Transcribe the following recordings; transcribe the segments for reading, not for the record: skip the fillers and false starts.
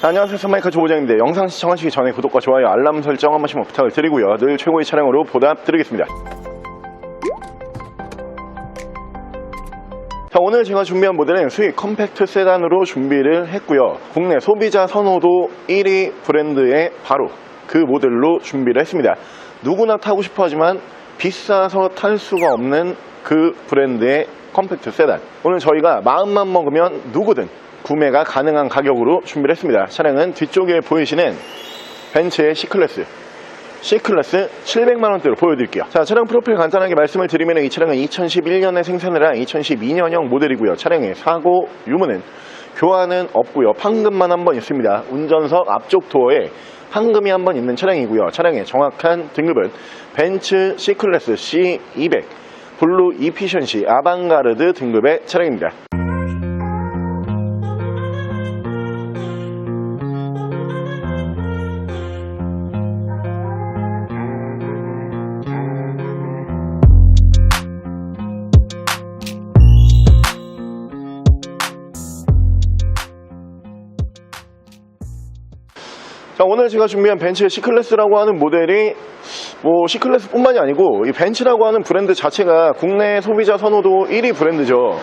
안녕하세요. 선마이카 조보장입니다. 영상 시청하시기 전에 구독과 좋아요, 알람 설정 한 번씩만 부탁을 드리고요. 늘 최고의 차량으로 보답드리겠습니다. 자, 오늘 제가 준비한 모델은 수입 컴팩트 세단으로 준비를 했고요. 국내 소비자 선호도 1위 브랜드의 바로 그 모델로 준비를 했습니다. 누구나 타고 싶어 하지만 비싸서 탈 수가 없는 그 브랜드의 컴팩트 세단. 오늘 저희가 마음만 먹으면 누구든 구매가 가능한 가격으로 준비를 했습니다. 차량은 뒤쪽에 보이시는 벤츠의 C클래스 700만원대로 보여드릴게요. 자, 차량 프로필 간단하게 말씀을 드리면 이 차량은 2011년에 생산을 한 2012년형 모델이고요. 차량의 사고 유무는 교환은 없고요. 판금만 한 번 있습니다. 운전석 앞쪽 도어에 판금이 한 번 있는 차량이고요. 차량의 정확한 등급은 벤츠 C클래스 C200 블루 이피션시 아방가르드 등급의 차량입니다. 자, 오늘 제가 준비한 벤츠의 C클래스라고 하는 모델이 C클래스 뿐만이 아니고 이 벤츠라고 하는 브랜드 자체가 국내 소비자 선호도 1위 브랜드죠.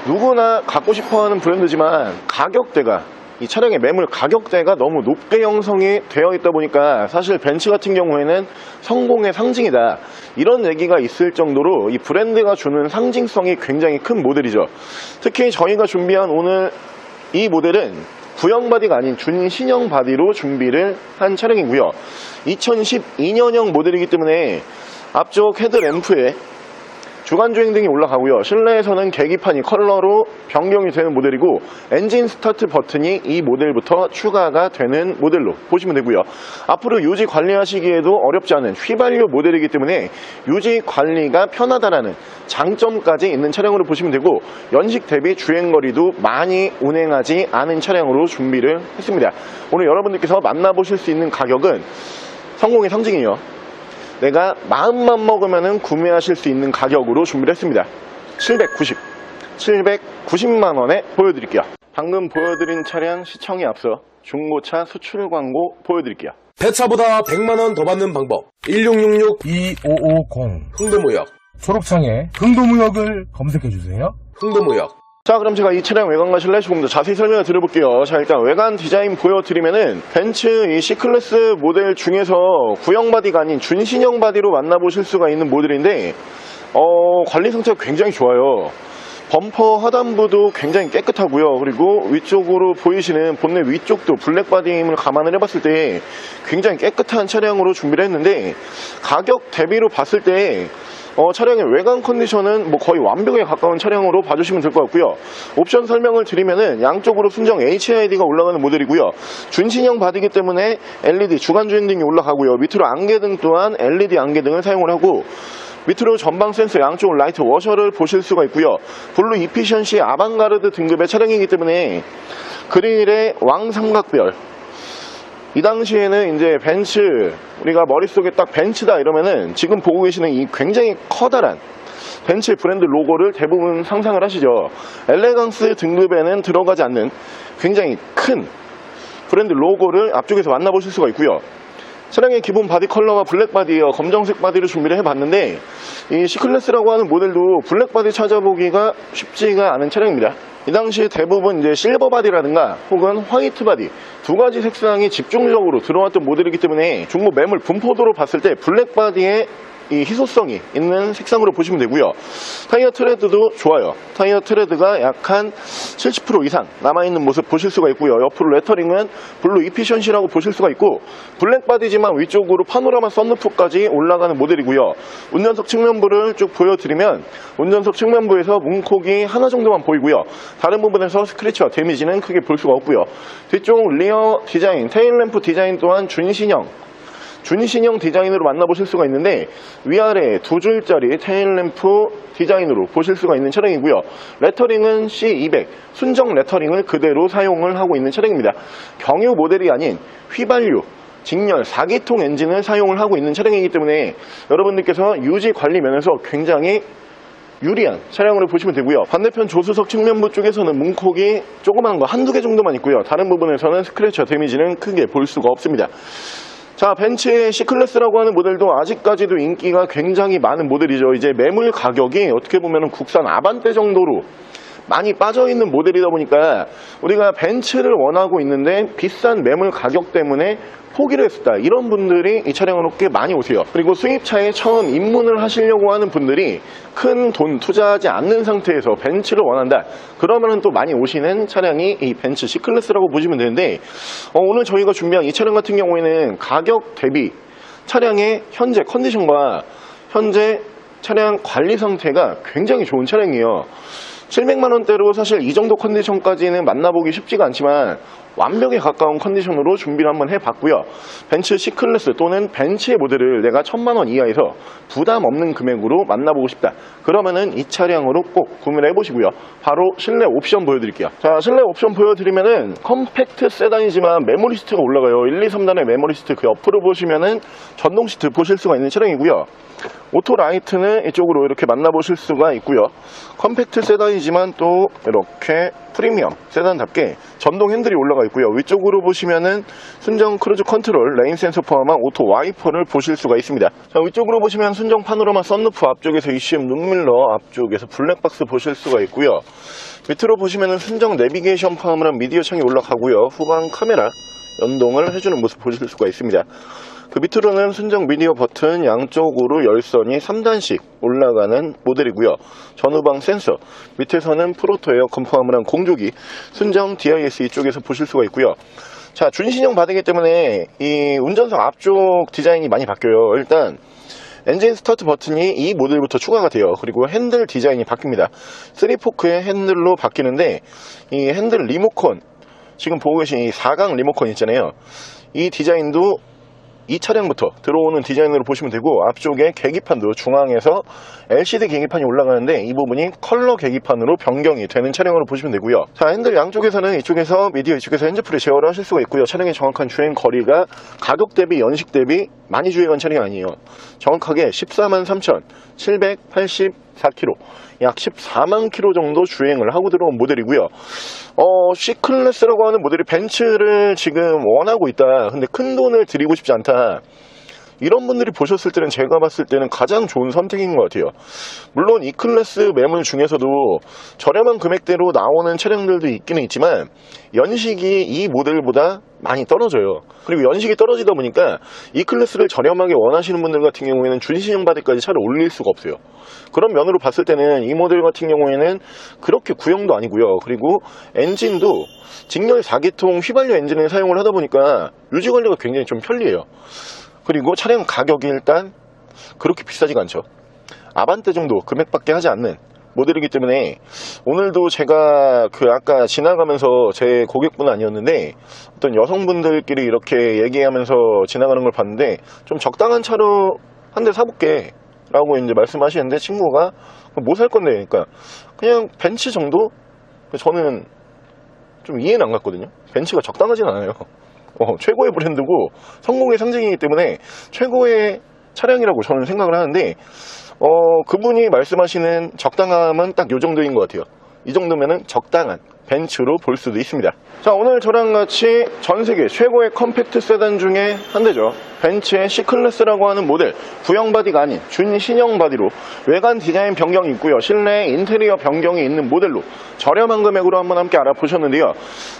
누구나 갖고 싶어하는 브랜드지만 가격대가, 이 차량의 매물 가격대가 너무 높게 형성이 되어 있다 보니까 사실 벤츠 같은 경우에는 성공의 상징이다, 이런 얘기가 있을 정도로 이 브랜드가 주는 상징성이 굉장히 큰 모델이죠. 특히 저희가 준비한 오늘 이 모델은 구형 바디가 아닌 준신형 바디로 준비를 한 차량이고요. 2012년형 모델이기 때문에 앞쪽 헤드램프에 주간주행 등이 올라가고요. 실내에서는 계기판이 컬러로 변경이 되는 모델이고 엔진 스타트 버튼이 이 모델부터 추가가 되는 모델로 보시면 되고요. 앞으로 유지 관리하시기에도 어렵지 않은 휘발유 모델이기 때문에 유지 관리가 편하다라는 장점까지 있는 차량으로 보시면 되고, 연식 대비 주행거리도 많이 운행하지 않은 차량으로 준비를 했습니다. 오늘 여러분들께서 만나보실 수 있는 가격은 성공의 상징이에요. 내가 마음만 먹으면 구매하실 수 있는 가격으로 준비를 했습니다. 790만원에 보여드릴게요. 방금 보여드린 차량 시청에 앞서 중고차 수출 광고 보여드릴게요. 배차보다 100만원 더 받는 방법. 1666-2550 흥도무역. 초록창에 흥도무역을 검색해주세요. 흥도무역. 자, 그럼 제가 이 차량 외관과 실내 조금 더 자세히 설명을 드려볼게요. 자, 일단 외관 디자인 보여드리면은 벤츠 이 C클래스 모델 중에서 구형 바디가 아닌 준신형 바디로 만나보실 수가 있는 모델인데 관리 상태가 굉장히 좋아요. 범퍼 하단부도 굉장히 깨끗하고요. 그리고 위쪽으로 보이시는 본넷 위쪽도 블랙 바디임을 감안을 해봤을 때 굉장히 깨끗한 차량으로 준비를 했는데, 가격 대비로 봤을 때 차량의 외관 컨디션은 거의 완벽에 가까운 차량으로 봐주시면 될 것 같고요. 옵션 설명을 드리면은 양쪽으로 순정 HID가 올라가는 모델이고요. 준신형 바디이기 때문에 LED 주간주행 등이 올라가고요. 밑으로 안개등 또한 LED 안개등을 사용을 하고, 밑으로 전방 센서, 양쪽 라이트 워셔를 보실 수가 있고요. 블루 이피션시 아방가르드 등급의 차량이기 때문에 그릴의 왕삼각별, 이 당시에는 이제 벤츠, 우리가 머릿속에 딱 벤츠다 이러면은 지금 보고 계시는 이 굉장히 커다란 벤츠 브랜드 로고를 대부분 상상을 하시죠. 엘레강스 등급에는 들어가지 않는 굉장히 큰 브랜드 로고를 앞쪽에서 만나보실 수가 있고요. 차량의 기본 바디 컬러가 블랙 바디예요. 검정색 바디를 준비를 해봤는데 이 C클래스라고 하는 모델도 블랙 바디 찾아보기가 쉽지가 않은 차량입니다. 이 당시에 대부분 이제 실버 바디라든가 혹은 화이트 바디 두 가지 색상이 집중적으로 들어왔던 모델이기 때문에 중고 매물 분포도로 봤을 때 블랙 바디에 이 희소성이 있는 색상으로 보시면 되고요. 타이어 트레드도 좋아요. 타이어 트레드가 약 한 70% 이상 남아있는 모습 보실 수가 있고요. 옆으로 레터링은 블루 이피션시라고 보실 수가 있고, 블랙 바디지만 위쪽으로 파노라마 썬루프까지 올라가는 모델이고요. 운전석 측면부를 쭉 보여드리면 운전석 측면부에서 문콕이 하나 정도만 보이고요. 다른 부분에서 스크래치와 데미지는 크게 볼 수가 없고요. 뒤쪽 리어 디자인, 테일램프 디자인 또한 준신형 디자인으로 만나보실 수가 있는데, 위아래 두 줄짜리 테일램프 디자인으로 보실 수가 있는 차량이고요. 레터링은 C200 순정 레터링을 그대로 사용을 하고 있는 차량입니다. 경유 모델이 아닌 휘발유 직렬 4기통 엔진을 사용을 하고 있는 차량이기 때문에 여러분들께서 유지 관리 면에서 굉장히 유리한 차량으로 보시면 되고요. 반대편 조수석 측면부 쪽에서는 문콕이 조그마한 거 한두 개 정도만 있고요. 다른 부분에서는 스크래쳐 데미지는 크게 볼 수가 없습니다. 자, 벤츠의 C클래스라고 하는 모델도 아직까지도 인기가 굉장히 많은 모델이죠. 이제 매물 가격이 어떻게 보면 국산 아반떼 정도로 많이 빠져있는 모델이다 보니까 우리가 벤츠를 원하고 있는데 비싼 매물 가격 때문에 포기를 했었다, 이런 분들이 이 차량으로 꽤 많이 오세요. 그리고 수입차에 처음 입문을 하시려고 하는 분들이 큰 돈 투자하지 않는 상태에서 벤츠를 원한다, 그러면은 또 많이 오시는 차량이 이 벤츠 C클래스라고 보시면 되는데, 오늘 저희가 준비한 이 차량 같은 경우에는 가격 대비 차량의 현재 컨디션과 현재 차량 관리 상태가 굉장히 좋은 차량이에요. 700만원대로 사실 이 정도 컨디션까지는 만나보기 쉽지가 않지만 완벽에 가까운 컨디션으로 준비를 한번 해봤고요. 벤츠 C클래스 또는 벤츠의 모델을 내가 1000만원 이하에서 부담 없는 금액으로 만나보고 싶다, 그러면은 이 차량으로 꼭 구매를 해보시고요. 바로 실내 옵션 보여드릴게요. 자, 실내 옵션 보여드리면은 컴팩트 세단이지만 메모리 시트가 올라가요. 1, 2, 3단의 메모리 시트, 그 옆으로 보시면은 전동 시트 보실 수가 있는 차량이고요. 오토 라이트는 이쪽으로 이렇게 만나보실 수가 있고요. 컴팩트 세단이지만 또 이렇게 프리미엄 세단답게 전동 핸들이 올라가 있고요. 위쪽으로 보시면은 순정 크루즈 컨트롤, 레인 센서 포함한 오토 와이퍼를 보실 수가 있습니다. 자, 위쪽으로 보시면 순정 파노라마 썬루프, 앞쪽에서 ECM 룸밀러, 앞쪽에서 블랙박스 보실 수가 있고요. 밑으로 보시면은 순정 내비게이션 포함한 미디어 창이 올라가고요. 후방 카메라 연동을 해주는 모습 보실 수가 있습니다. 그 밑으로는 순정 미디어 버튼, 양쪽으로 열선이 3단씩 올라가는 모델이고요. 전후방 센서, 밑에서는 프로토 에어컨 포함한 공조기, 순정 DIS 이쪽에서 보실 수가 있고요. 자, 준신형 바디이기 때문에 이 운전석 앞쪽 디자인이 많이 바뀌어요. 일단 엔진 스타트 버튼이 이 모델부터 추가가 돼요. 그리고 핸들 디자인이 바뀝니다. 3포크의 핸들로 바뀌는데, 이 핸들 리모컨, 지금 보고 계신 이 4강 리모컨 있잖아요. 이 디자인도 이 차량부터 들어오는 디자인으로 보시면 되고, 앞쪽에 계기판도 중앙에서 LCD 계기판이 올라가는데 이 부분이 컬러 계기판으로 변경이 되는 차량으로 보시면 되고요. 자, 핸들 양쪽에서는 이쪽에서 미디어, 이쪽에서 핸즈프리 제어를 하실 수가 있고요. 차량의 정확한 주행 거리가 가격 대비 연식 대비 많이 주행한 차량이 아니에요. 정확하게 143,784km, 약 14만 km 정도 주행을 하고 들어온 모델이고요. C클래스라고 하는 모델이 벤츠를 지금 원하고 있다, 근데 큰 돈을 들이고 싶지 않다, 이런 분들이 보셨을 때는 제가 봤을 때는 가장 좋은 선택인 것 같아요. 물론 이 클래스 매물 중에서도 저렴한 금액대로 나오는 차량들도 있기는 있지만 연식이 이 모델보다 많이 떨어져요. 그리고 연식이 떨어지다 보니까 이 클래스를 저렴하게 원하시는 분들 같은 경우에는 준신형 바디까지 차를 올릴 수가 없어요. 그런 면으로 봤을 때는 이 모델 같은 경우에는 그렇게 구형도 아니고요. 그리고 엔진도 직렬 4기통 휘발유 엔진을 사용을 하다 보니까 유지관리가 굉장히 좀 편리해요. 그리고 차량 가격이 일단 그렇게 비싸지가 않죠. 아반떼 정도 금액밖에 하지 않는 모델이기 때문에, 오늘도 제가 아까 지나가면서 제 고객분은 아니었는데 어떤 여성분들끼리 이렇게 얘기하면서 지나가는 걸 봤는데, 좀 적당한 차로 한 대 사볼게 라고 이제 말씀하시는데, 친구가 뭐 살 건데, 그러니까 그냥 벤츠 정도? 저는 좀 이해는 안 갔거든요. 벤츠가 적당하진 않아요. 최고의 브랜드고 성공의 상징이기 때문에 최고의 차량이라고 저는 생각을 하는데, 그분이 말씀하시는 적당함은 딱 요 정도인 것 같아요. 이 정도면은 적당한 벤츠로 볼 수도 있습니다. 자, 오늘 저랑 같이 전세계 최고의 컴팩트 세단 중에 한 대죠. 벤츠의 C클래스라고 하는 모델, 구형 바디가 아닌 준신형 바디로 외관 디자인 변경이 있고요. 실내 인테리어 변경이 있는 모델로 저렴한 금액으로 한번 함께 알아보셨는데요.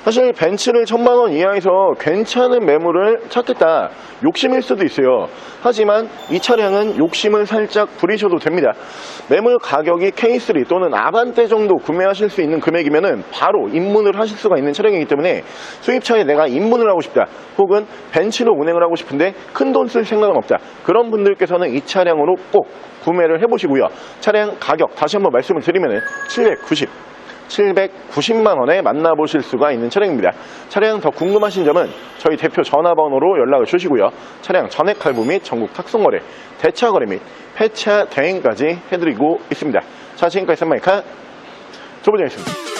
사실 벤츠를 1000만원 이하에서 괜찮은 매물을 찾겠다, 욕심일 수도 있어요. 하지만 이 차량은 욕심을 살짝 부리셔도 됩니다. 매물 가격이 K3 또는 아반떼 정도 구매하실 수 있는 금액이면은 바로 입문을 하실 수가 있는 차량이기 때문에, 수입차에 내가 입문을 하고 싶다, 혹은 벤츠로 운행을 하고 싶은데 큰 돈 쓸 생각은 없다, 그런 분들께서는 이 차량으로 꼭 구매를 해보시고요. 차량 가격 다시 한번 말씀을 드리면은 790만원에 만나보실 수가 있는 차량입니다. 차량 더 궁금하신 점은 저희 대표 전화번호로 연락을 주시고요. 차량 전액 할부 및 전국 탁송거래, 대차거래 및 폐차 대행까지 해드리고 있습니다. 자, 지금까지 썬마이카 조보정이었습니다.